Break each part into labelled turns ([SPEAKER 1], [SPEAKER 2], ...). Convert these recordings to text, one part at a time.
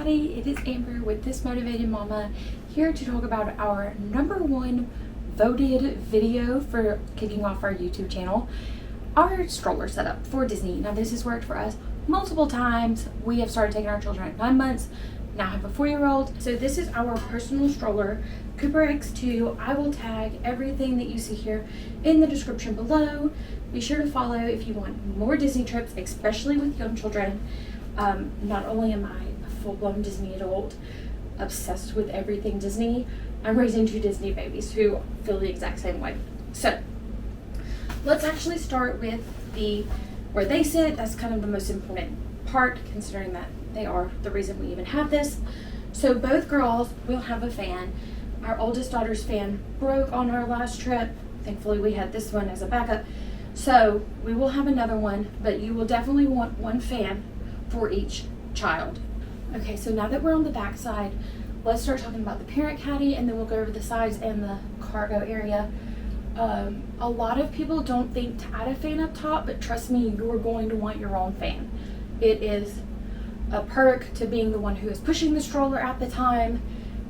[SPEAKER 1] everybody, it is Amber with This Motivated Mama here to talk about our #1 voted video for kicking off our YouTube channel, our stroller setup for Disney. Now this has worked for us multiple times. We have started taking our children at 9 months, now have a 4-year-old. So this is our personal stroller, Cooper X2. I will tag everything that you see here in the description below. Be sure to follow if you want more Disney trips, especially with young children. Not only am I a full-blown Disney adult, obsessed with everything Disney, I'm raising 2 Disney babies who feel the exact same way. So let's actually start with where they sit. That's kind of the most important part, considering that they are the reason we even have this. So both girls will have a fan. Our oldest daughter's fan broke on our last trip. Thankfully we had this one as a backup. So we will have another one, but you will definitely want one fan for each child. Okay, so now that we're on the back side, let's start talking about the parent caddy, and then we'll go over the sides and the cargo area. A lot of people don't think to add a fan up top, but trust me, you're going to want your own fan. It is a perk to being the one who is pushing the stroller at the time.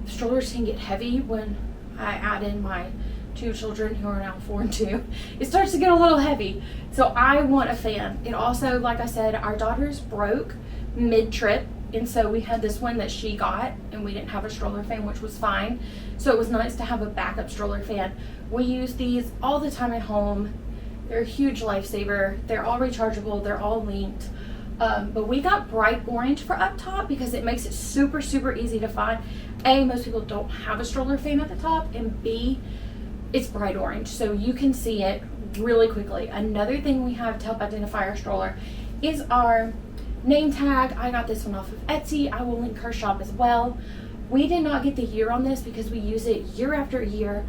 [SPEAKER 1] Strollers can get heavy when I add in my 2 children who are now 4 and 2. It starts to get a little heavy, so I want a fan. It also, like I said, our daughter's broke mid-trip, and so we had this one that she got, and we didn't have a stroller fan, which was fine. So it was nice to have a backup stroller fan. We use these all the time at home. They're a huge lifesaver. They're all rechargeable. They're all linked. But we got bright orange for up top because it makes it super, super easy to find. A, most people don't have a stroller fan at the top, and B, it's bright orange, so you can see it really quickly. Another thing we have to help identify our stroller is our name tag. I got this one off of Etsy. I will link her shop as well. We did not get the year on this because we use it year after year,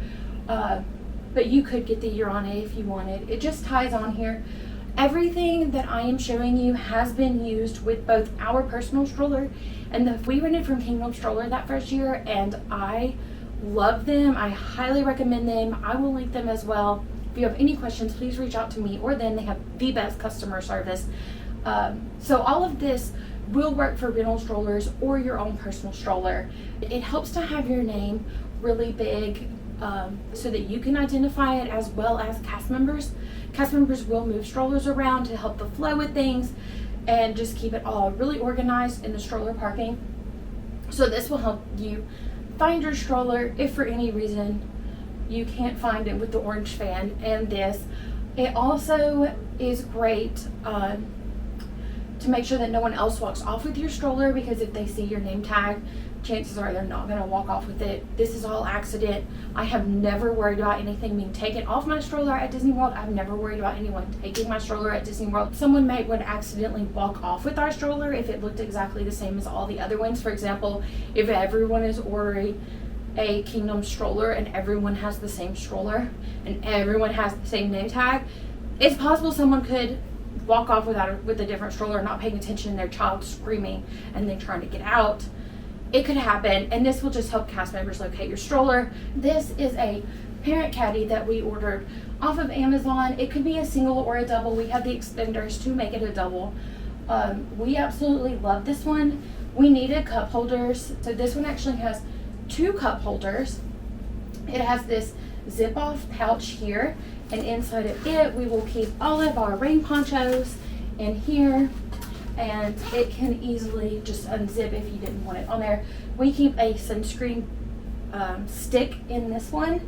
[SPEAKER 1] but you could get the year on it if you wanted. It just ties on here. Everything that I am showing you has been used with both our personal stroller and we rented from Kingdom Stroller that first year, and I love them. I highly recommend them. I will link them as well. If you have any questions, please reach out to me or them. They have the best customer service. So all of this will work for rental strollers or your own personal stroller. It helps to have your name really big so that you can identify it, as well as cast members. Cast members will move strollers around to help the flow with things and just keep it all really organized in the stroller parking. So this will help you find your stroller if for any reason you can't find it with the orange fan and this. It also is great to make sure that no one else walks off with your stroller, because if they see your name tag, chances are they're not going to walk off with it. This is all accident. I have never worried about anything being taken off my stroller at Disney World. I've never worried about anyone taking my stroller at Disney World. Someone would accidentally walk off with our stroller if it looked exactly the same as all the other ones. For example, if everyone is ordering a Kingdom stroller and everyone has the same stroller and everyone has the same name tag, it's possible someone could walk off with a different stroller, not paying attention, their child screaming and then trying to get out. It could happen, and this will just help cast members locate your stroller. This is a parent caddy that we ordered off of Amazon. It could be a single or a double. We have the extenders to make it a double. We absolutely love this one. We needed cup holders, so this one actually has 2 cup holders. It has this zip off pouch here, and inside of it we will keep all of our rain ponchos in here, and it can easily just unzip if you didn't want it on there. We keep a sunscreen stick in this one,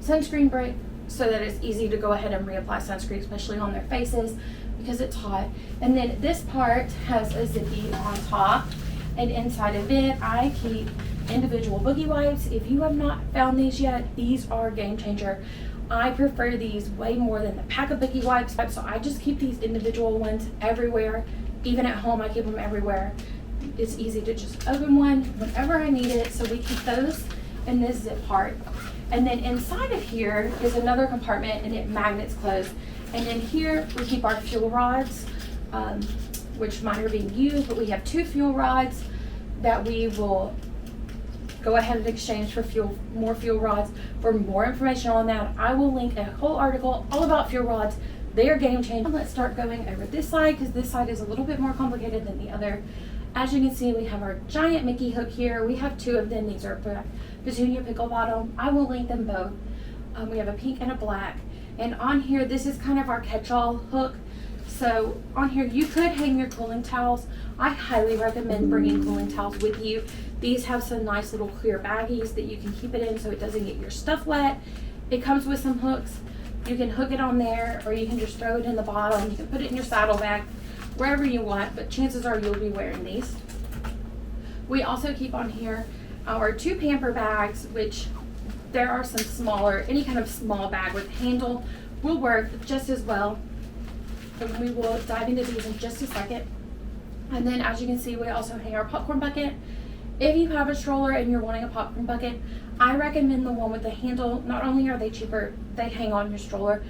[SPEAKER 1] sunscreen brick, so that it's easy to go ahead and reapply sunscreen, especially on their faces because it's hot. And then this part has a zippy on top, and inside of it I keep individual boogie wipes. If you have not found these yet, these are a game changer. I prefer these way more than the pack of boogie wipes, so I just keep these individual ones everywhere. Even at home, I keep them everywhere. It's easy to just open one whenever I need it, so we keep those in this zip part. And then inside of here is another compartment, and it magnets closed. And then here we keep our fuel rods, which mine are being used, but we have 2 fuel rods that we will go ahead and exchange for more fuel rods. For more information on that, I will link a whole article all about fuel rods. They are game changing. Let's start going over this side, because this side is a little bit more complicated than the other. As you can see, we have our giant Mickey hook here. We have 2 of them. These are Petunia Pickle Bottom. I will link them both. We have a pink and a black. And on here, this is kind of our catch-all hook. So on here, you could hang your cooling towels. I highly recommend bringing cooling towels with you. These have some nice little clear baggies that you can keep it in so it doesn't get your stuff wet. It comes with some hooks. You can hook it on there, or you can just throw it in the bottom. You can put it in your saddlebag, wherever you want, but chances are you'll be wearing these. We also keep on here our 2 pamper bags, which there are some smaller, any kind of small bag with handle will work just as well. And we will dive into these in just a second. And then as you can see, we also hang our popcorn bucket. If you have a stroller and you're wanting a popcorn bucket, I recommend the one with the handle. Not only are they cheaper, they hang on your stroller.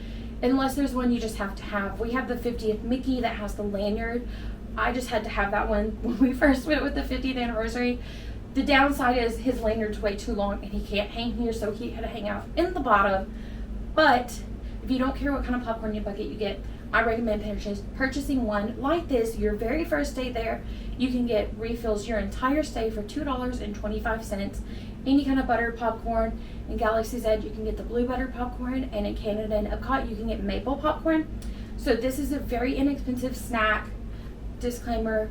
[SPEAKER 1] Unless there's one you just have to have. We have the 50th Mickey that has the lanyard. I just had to have that one when we first went with the 50th anniversary. The downside is his lanyard's way too long and he can't hang here, so he had to hang out in the bottom. But if you don't care what kind of popcorn bucket you get, I recommend purchasing one like this your very first day there. You can get refills your entire stay for $2.25. Any kind of buttered popcorn. In Galaxy's Edge, you can get the blue buttered popcorn, and in Canada and Epcot, you can get maple popcorn. So this is a very inexpensive snack. Disclaimer,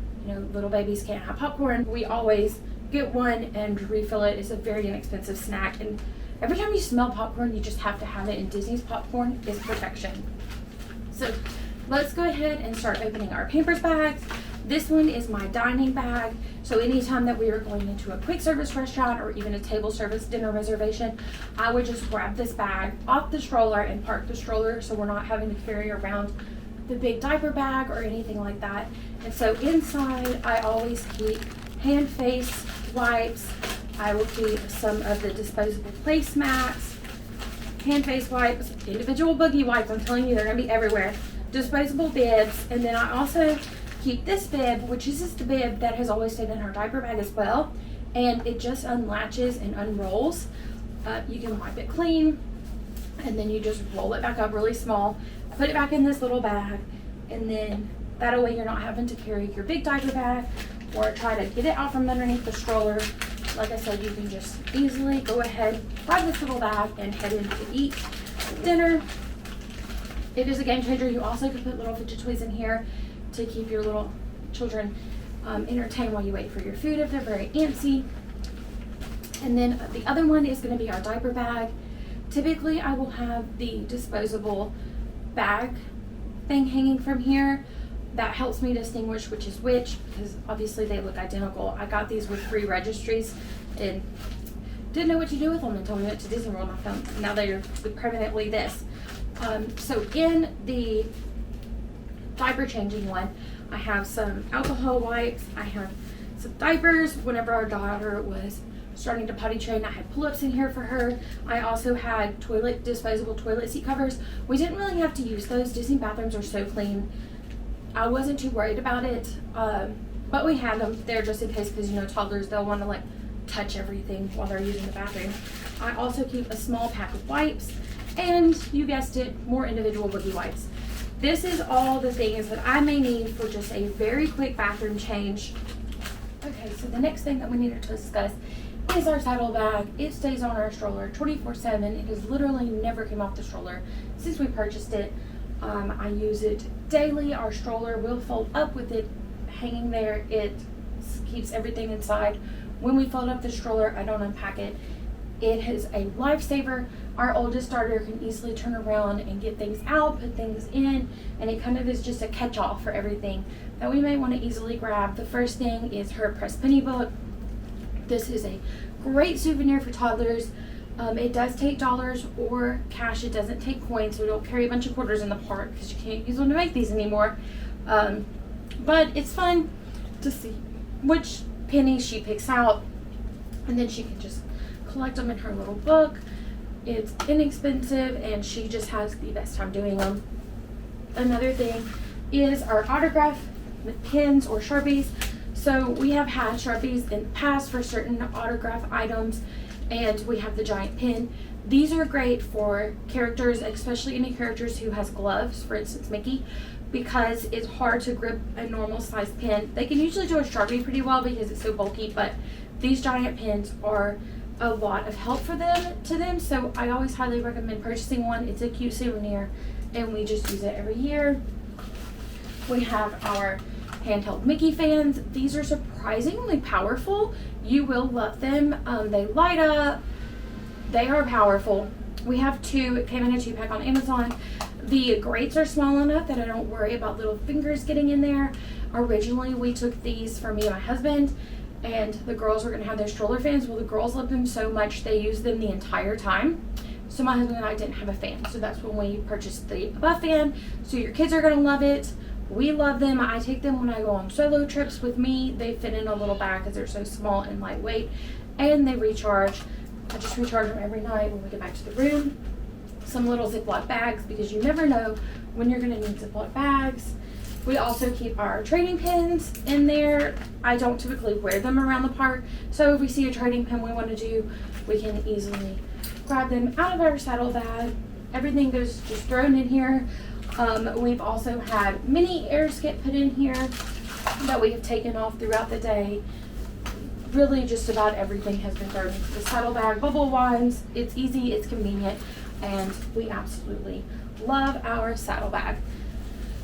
[SPEAKER 1] little babies can't have popcorn. We always get one and refill it. It's a very inexpensive snack, and every time you smell popcorn, you just have to have it, and Disney's popcorn is perfection. So let's go ahead and start opening our Pampers bags. This one is my dining bag. So anytime that we are going into a quick service restaurant or even a table service dinner reservation, I would just grab this bag off the stroller and park the stroller so we're not having to carry around the big diaper bag or anything like that. And so inside, I always keep hand face wipes. I will keep some of the disposable placemats, hand face wipes, individual boogie wipes. I'm telling you, they're gonna be everywhere. Disposable bibs, and then I also keep this bib, which is just the bib that has always stayed in our diaper bag as well, and it just unlatches and unrolls. You can wipe it clean, and then you just roll it back up really small, put it back in this little bag, and then that way you're not having to carry your big diaper bag or try to get it out from underneath the stroller. Like I said, you can just easily go ahead, grab this little bag, and head in to eat dinner. It is a game changer. You also can put little fidget toys in here to keep your little children entertained while you wait for your food if they're very antsy. And then the other one is going to be our diaper bag. Typically, I will have the disposable bag thing hanging from here. That helps me distinguish which is which, because obviously they look identical. I got these with free registries and didn't know what to do with them until we went to Disney World. I found now they're permanently this. So in the diaper changing one, I have some alcohol wipes. I have some diapers. Whenever our daughter was starting to potty train, I had pull-ups in here for her. I also had disposable toilet seat covers. We didn't really have to use those. Disney bathrooms are so clean. I wasn't too worried about it, but we had them there just in case, because toddlers, they'll want to touch everything while they're using the bathroom. I also keep a small pack of wipes, and you guessed it, more individual boogie wipes. This is all the things that I may need for just a very quick bathroom change. Okay, so the next thing that we need to discuss is our saddle bag. It stays on our stroller 24/7. It has literally never come off the stroller since we purchased it. I use it daily. Our stroller will fold up with it hanging there. It keeps everything inside. When we fold up the stroller, I don't unpack it. It is a lifesaver. Our oldest daughter can easily turn around and get things out, put things in, and it kind of is just a catch-all for everything that we may want to easily grab. The first thing is her pressed penny book. This is a great souvenir for toddlers. It does take dollars or cash. It doesn't take coins, so we don't carry a bunch of quarters in the park because you can't use them to make these anymore. But it's fun to see which pennies she picks out, and then she can just collect them in her little book. It's inexpensive, and she just has the best time doing them. Another thing is our autograph with pens or Sharpies. So we have had Sharpies in the past for certain autograph items, and we have the giant pen. These are great for characters, especially any characters who has gloves, for instance Mickey, because it's hard to grip a normal size pen. They can usually do a Sharpie pretty well because it's so bulky, but these giant pens are a lot of help for them, so I always highly recommend purchasing one. It's a cute souvenir and we just use it every year. We have our handheld Mickey fans. These are surprisingly powerful. You will love them. They light up. They are powerful. We have two. It came in a 2-pack on Amazon. The grates are small enough that I don't worry about little fingers getting in there. Originally, we took these for me and my husband, and the girls were going to have their stroller fans. Well, the girls love them so much they used them the entire time. So my husband and I didn't have a fan. So that's when we purchased the above fan. So your kids are going to love it. We love them. I take them when I go on solo trips with me. They fit in a little bag because they're so small and lightweight, and they recharge. I just recharge them every night when we get back to the room. Some little Ziploc bags because you never know when you're going to need Ziploc bags. We also keep our trading pins in there. I don't typically wear them around the park, so if we see a trading pin we want to do, we can easily grab them out of our saddle bag. Everything goes just thrown in here. We've also had mini air skip put in here that we have taken off throughout the day. Really just about everything has been thrown into the saddle bag. Bubble wands, it's easy, it's convenient, and we absolutely love our saddle bag.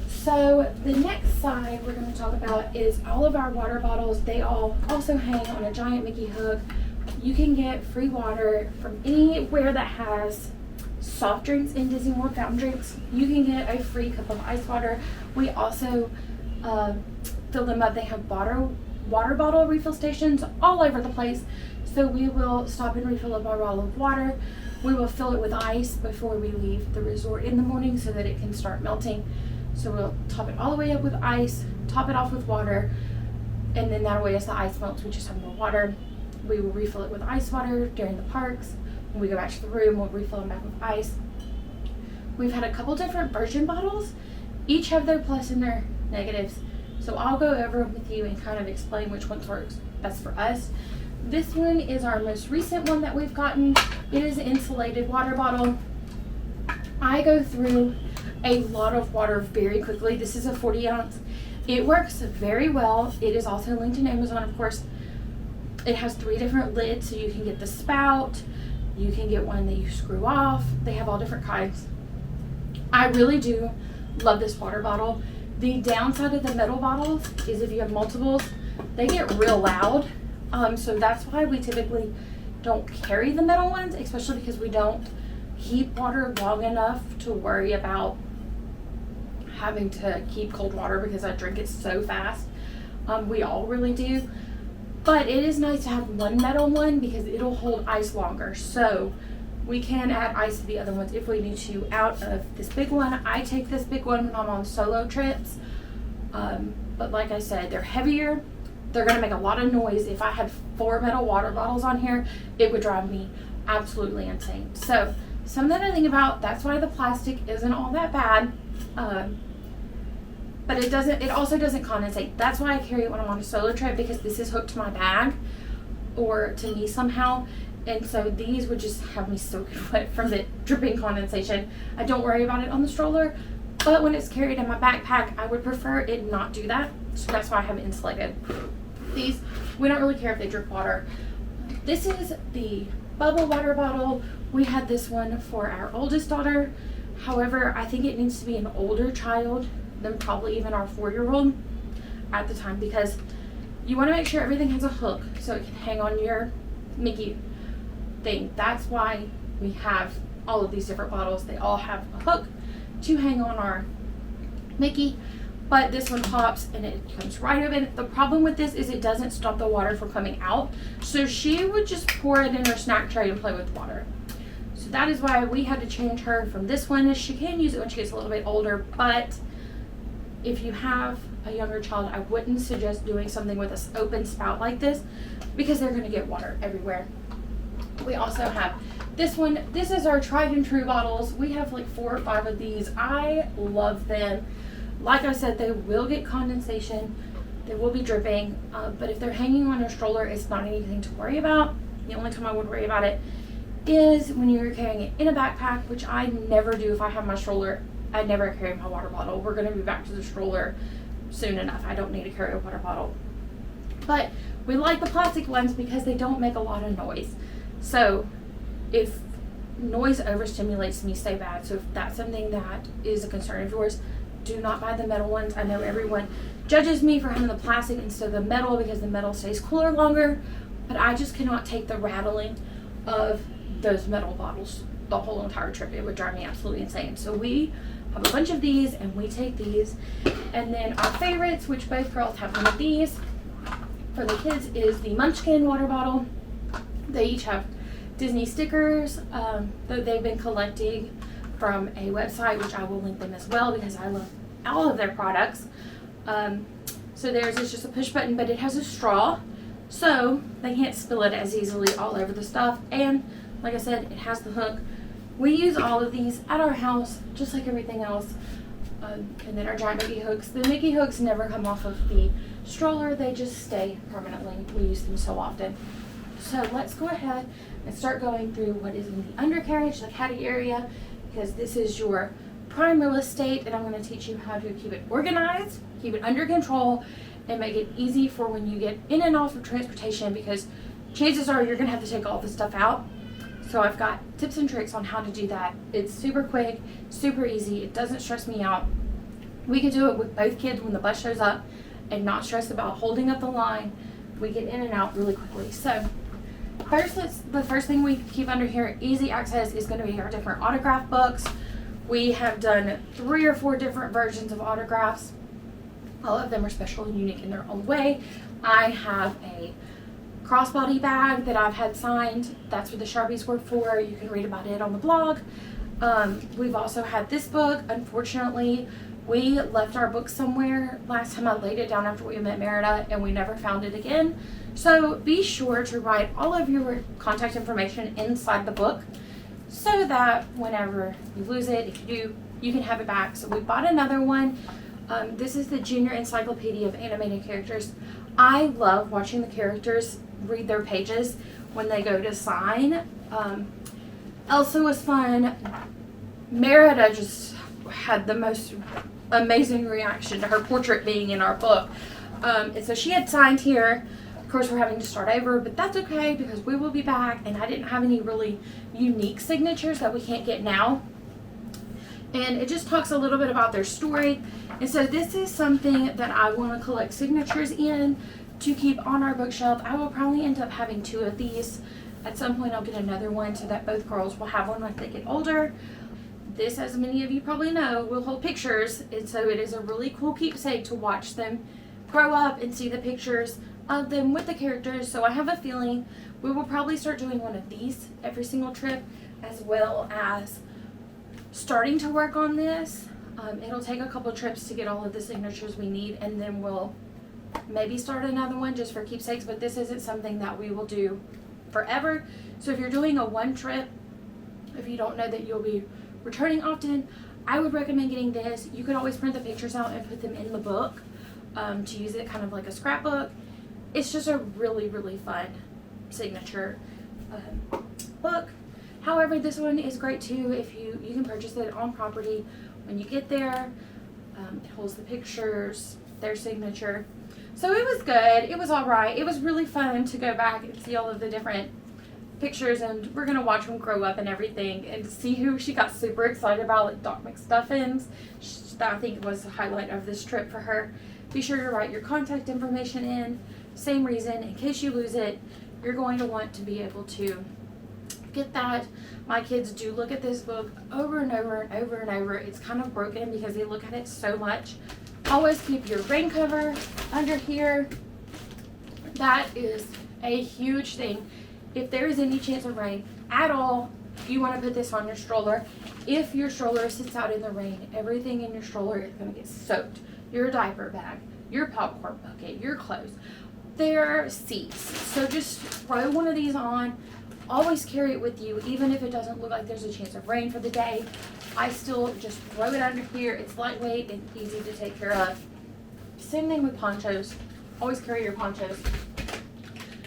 [SPEAKER 1] So the next side we're going to talk about is all of our water bottles. They all also hang on a giant Mickey hook. You can get free water from anywhere that has soft drinks in Disney World, fountain drinks. You can get a free cup of ice water. We also fill them up. They have water bottle refill stations all over the place. So we will stop and refill up our bottle of water. We will fill it with ice before we leave the resort in the morning so that it can start melting. So we'll top it all the way up with ice, top it off with water, and then that way as the ice melts, we just have more water. We will refill it with ice water during the parks. When we go back to the room, we'll refill them back with ice. We've had a couple different version bottles. Each have their plus and their negatives. So I'll go over them with you and kind of explain which ones works best for us. This one is our most recent one that we've gotten. It is an insulated water bottle. I go through a lot of water very quickly. This is a 40 ounce. It works very well. It is also linked in Amazon, of course. It has 3 different lids, so you can get the spout. You can get one that you screw off. They have all different kinds. I really do love this water bottle. The downside of the metal bottles is if you have multiples, they get real loud. So that's why we typically don't carry the metal ones, especially because we don't keep water long enough to worry about having to keep cold water because I drink it so fast. We all really do. But it is nice to have one metal one because it'll hold ice longer. So we can add ice to the other ones if we need to out of this big one. I take this big one when I'm on solo trips. But like I said, they're heavier. They're going to make a lot of noise. If I had 4 metal water bottles on here, it would drive me absolutely insane. So something to think about. That's why the plastic isn't all that bad. But it also doesn't condensate. That's why I carry it when I'm on a solo trip, because this is hooked to my bag or to me somehow. And so these would just have me soaking wet from the dripping condensation. I don't worry about it on the stroller, but when it's carried in my backpack, I would prefer it not do that. So that's why I have it insulated. These, we don't really care if they drip water. This is the bubble water bottle. We had this one for our oldest daughter. However, I think it needs to be an older child than probably even our 4-year-old at the time, because you want to make sure everything has a hook so it can hang on your Mickey thing. That's why we have all of these different bottles. They all have a hook to hang on our Mickey, but this one pops and it comes right open. The problem with this is it doesn't stop the water from coming out, so she would just pour it in her snack tray and play with water. So that is why we had to change her from this one. She can use it when she gets a little bit older, but if you have a younger child, I wouldn't suggest doing something with an open spout like this, because they're going to get water everywhere. We also have this one. This is our tried and true bottles. We have like 4 or 5 of these. I love them. Like I said, they will get condensation. They will be dripping, but if they're hanging on your stroller, it's not anything to worry about. The only time I would worry about it is when you're carrying it in a backpack, which I never do. If I have my stroller, I never carry my water bottle. We're going to be back to the stroller soon enough. I don't need to carry a water bottle. But we like the plastic ones because they don't make a lot of noise. So if noise overstimulates me so bad, so if that's something that is a concern of yours, do not buy the metal ones. I know everyone judges me for having the plastic instead of the metal because the metal stays cooler longer, but I just cannot take the rattling of those metal bottles the whole entire trip. It would drive me absolutely insane. So we have a bunch of these and we take these. And then our favorites, which both girls have one of these for the kids, is the Munchkin water bottle. They each have Disney stickers that they've been collecting from a website, which I will link them as well because I love all of their products. So theirs is just a push button, but it has a straw, so they can't spill it as easily all over the stuff. And like I said, it has the hook. We use all of these at our house, just like everything else. And then our giant Mickey hooks. The Mickey hooks never come off of the stroller, they just stay permanently. We use them so often. So let's go ahead and start going through what is in the undercarriage, the caddy area, because this is your prime real estate, and I'm going to teach you how to keep it organized, keep it under control, and make it easy for when you get in and off of transportation, because chances are you're going to have to take all this stuff out. So I've got tips and tricks on how to do that. It's super quick, super easy. It doesn't stress me out. We can do it with both kids when the bus shows up and not stress about holding up the line. We get in and out really quickly. So the first thing we keep under here, easy access, is going to be our different autograph books. We have done 3 or 4 different versions of autographs. All of them are special and unique in their own way. I have a Crossbody bag that I've had signed. That's what the Sharpies were for. You can read about it on the blog. We've also had this book. Unfortunately, we left our book somewhere last time. I laid it down after we met Merida and we never found it again. So be sure to write all of your contact information inside the book so that whenever you lose it, if you do, you can have it back. So we bought another one. This is the Junior Encyclopedia of Animated Characters. I love watching the characters read their pages when they go to sign. Elsa was fun. Merida just had the most amazing reaction to her portrait being in our book. And so she had signed here. Of course, we're having to start over, but that's okay because we will be back, and I didn't have any really unique signatures that we can't get now. And it just talks a little bit about their story. And so this is something that I want to collect signatures in to keep on our bookshelf. I will probably end up having 2 of these. At some point I'll get another one so that both girls will have one when they get older. This, as many of you probably know, will hold pictures, and so it is a really cool keepsake to watch them grow up and see the pictures of them with the characters. So I have a feeling we will probably start doing one of these every single trip, as well as starting to work on this. It'll take a couple trips to get all of the signatures we need, and then we'll maybe start another one just for keepsakes, but this isn't something that we will do forever. So if you're doing a one trip, if you don't know that you'll be returning often, I would recommend getting this. You can always print the pictures out and put them in the book to use it kind of like a scrapbook. It's just a really, really fun signature book. However, this one is great too if you can purchase it on property when you get there. It holds the pictures, their signature. So it was good. It was all right. It was really fun to go back and see all of the different pictures, and we're gonna watch them grow up and everything, and see who she got super excited about, like Doc McStuffins. That I think was the highlight of this trip for her. Be sure to write your contact information in. Same reason, in case you lose it, you're going to want to be able to get that. My kids do look at this book over and over and over and over. It's kind of broken because they look at it so much. Always keep your rain cover under here. That is a huge thing. If there is any chance of rain at all, you want to put this on your stroller. If your stroller sits out in the rain, everything in your stroller is going to get soaked. Your diaper bag, your popcorn bucket, your clothes, their seats. So just throw one of these on. Always carry it with you, even if it doesn't look like there's a chance of rain for the day. I still just throw it under here. It's lightweight and easy to take care of. Same thing with ponchos. Always carry your ponchos.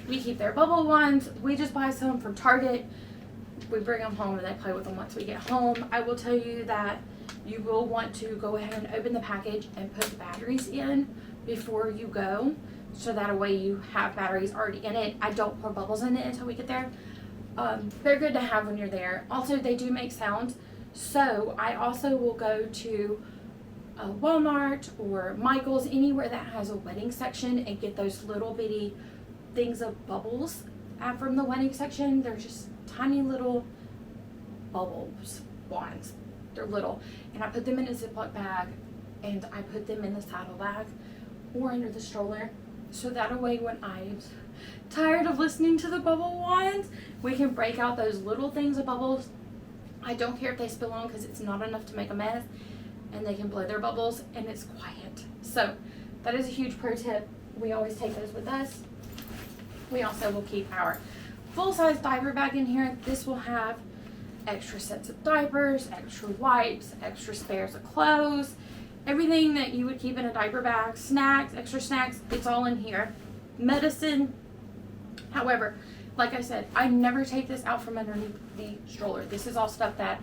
[SPEAKER 1] We keep their bubble ones. We just buy some from Target. we bring them home and they play with them once we get home. I will tell you that you will want to go ahead and open the package and put the batteries in before you go, so that way you have batteries already in it. I don't pour bubbles in it until we get there. They're good to have when you're there. Also, they do make sounds, so I also will go to Walmart or Michael's, anywhere that has a wedding section, and get those little bitty things of bubbles from the wedding section. They're just tiny little bubbles, wands. They're little, and I put them in a Ziploc bag, and I put them in the saddle bag or under the stroller, so that way when I'm tired of listening to the bubble wands, we can break out those little things of bubbles. I don't care if they spill on, because it's not enough to make a mess, and they can blow their bubbles and it's quiet. So that is a huge pro tip. We always take those with us. We also will keep our full-size diaper bag in here. This will have extra sets of diapers, extra wipes, extra spares of clothes, everything that you would keep in a diaper bag, snacks, extra snacks, it's all in here. Medicine. However, like I said, I never take this out from underneath the stroller. This is all stuff that,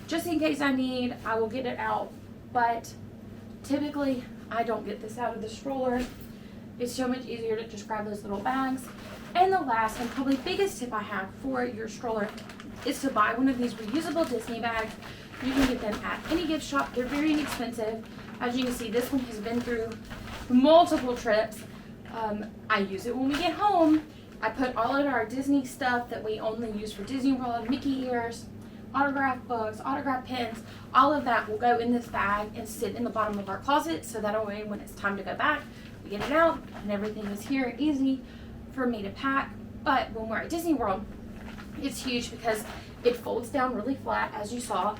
[SPEAKER 1] just in case I need, I will get it out. But typically, I don't get this out of the stroller. It's so much easier to just grab those little bags. And the last and probably biggest tip I have for your stroller is to buy one of these reusable Disney bags. You can get them at any gift shop. They're very inexpensive. As you can see, this one has been through multiple trips. I use it when we get home. I put all of our Disney stuff that we only use for Disney World, Mickey ears, autograph books, autograph pens, all of that will go in this bag and sit in the bottom of our closet, so that way when it's time to go back, we get it out and everything is here, easy for me to pack. But when we're at Disney World, it's huge because it folds down really flat, as you saw,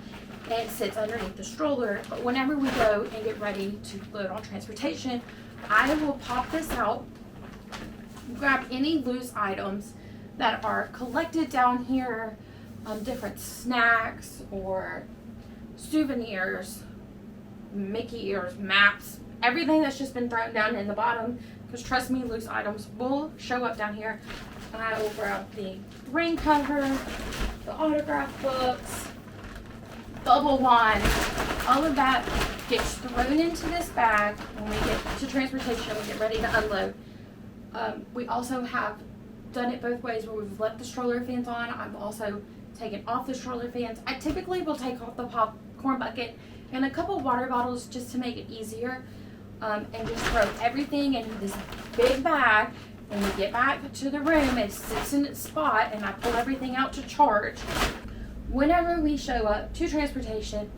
[SPEAKER 1] and sits underneath the stroller. But whenever we go and get ready to load on transportation, I will pop this out, grab any loose items that are collected down here, different snacks or souvenirs, Mickey ears, maps, everything that's just been thrown down in the bottom, because trust me, loose items will show up down here. And I will grab the rain cover, the autograph books, bubble wand, all of that gets thrown into this bag when we get to transportation and we get ready to unload. We also have done it both ways, where we've left the stroller fans on. I've also taken off the stroller fans. I typically will take off the popcorn bucket and a couple water bottles just to make it easier, and just throw everything into this big bag. When we get back to the room, it sits in its spot, and I pull everything out to charge. Whenever we show up to transportation,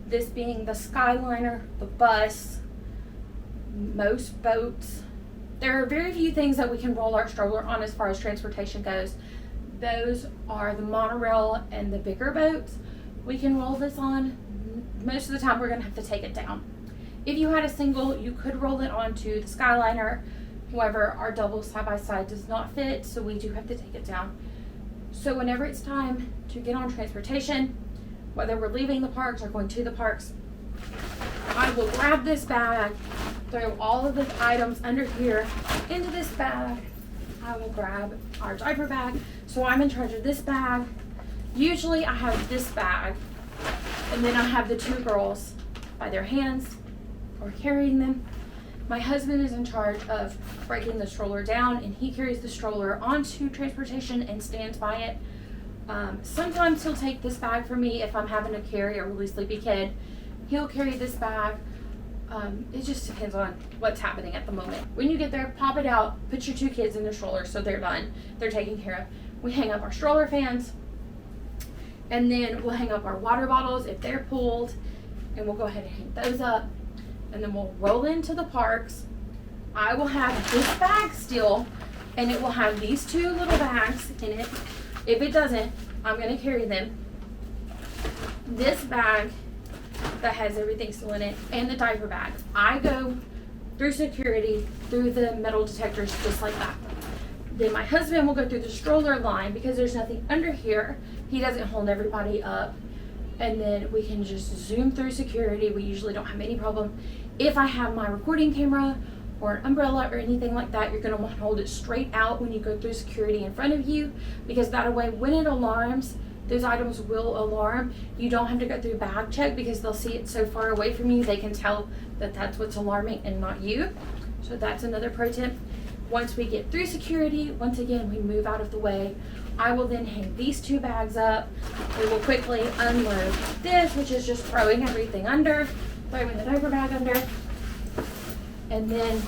[SPEAKER 1] this being the Skyliner, the bus, most boats, there are very few things that we can roll our stroller on as far as transportation goes. Those are the monorail and the bigger boats. We can roll this on. Most of the time we're going to have to take it down. If you had a single, you could roll it onto the Skyliner. However, our double side-by-side does not fit, so we do have to take it down. So whenever it's time to get on transportation, whether we're leaving the parks or going to the parks, I will grab this bag, throw all of the items under here into this bag. I will grab our diaper bag. So I'm in charge of this bag. Usually I have this bag, and then I have the two girls by their hands or carrying them. My husband is in charge of breaking the stroller down, and he carries the stroller onto transportation and stands by it. Sometimes he'll take this bag for me if I'm having to carry a really sleepy kid. He'll carry this bag. It just depends on what's happening at the moment. When you get there, pop it out, put your two kids in the stroller so they're done. They're taken care of. We hang up our stroller fans, and then we'll hang up our water bottles if they're pulled, and we'll go ahead and hang those up. And then we'll roll into the parks. I will have this bag still, and it will have these two little bags in it. If it doesn't, I'm going to carry them. This bag that has everything still in it, and the diaper bag. I go through security, through the metal detectors, just like that. Then my husband will go through the stroller line because there's nothing under here. He doesn't hold everybody up. And then we can just zoom through security. We usually don't have any problem. If I have my recording camera or an umbrella or anything like that, you're going to want to hold it straight out when you go through security in front of you, because that way when it alarms, those items will alarm. You don't have to go through bag check because they'll see it so far away from you, they can tell that that's what's alarming and not you. So that's another pro tip. Once we get through security, once again, we move out of the way. I will then hang these 2 bags up. We will quickly unload this, which is just throwing everything under, throwing the diaper bag under, and then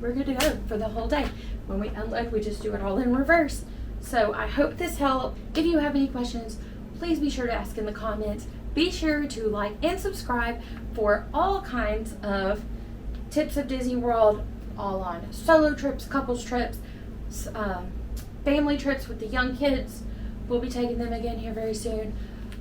[SPEAKER 1] we're good to go for the whole day. When we unload, we just do it all in reverse. So I hope this helped. If you have any questions, please be sure to ask in the comments. Be sure to like and subscribe for all kinds of tips of Disney World, all on solo trips, couples trips, family trips with the young kids. We'll be taking them again here very soon.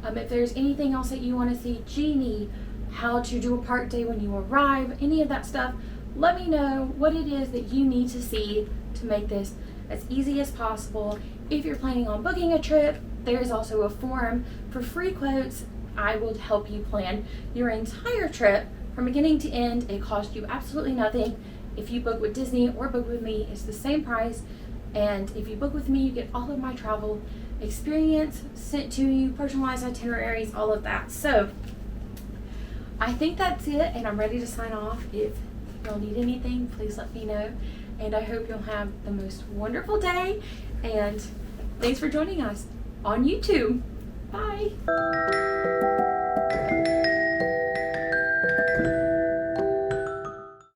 [SPEAKER 1] If there's anything else that you want to see, Genie, how to do a park day when you arrive, any of that stuff, let me know what it is that you need to see to make this as easy as possible. If you're planning on booking a trip, there is also a form for free quotes. I will help you plan your entire trip from beginning to end. It costs you absolutely nothing. If you book with Disney or book with me, it's the same price. And if you book with me, you get all of my travel experience sent to you, personalized itineraries, all of that. So I think that's it, and I'm ready to sign off. If y'all need anything, please let me know. And I hope you'll have the most wonderful day. And thanks for joining us on YouTube. Bye.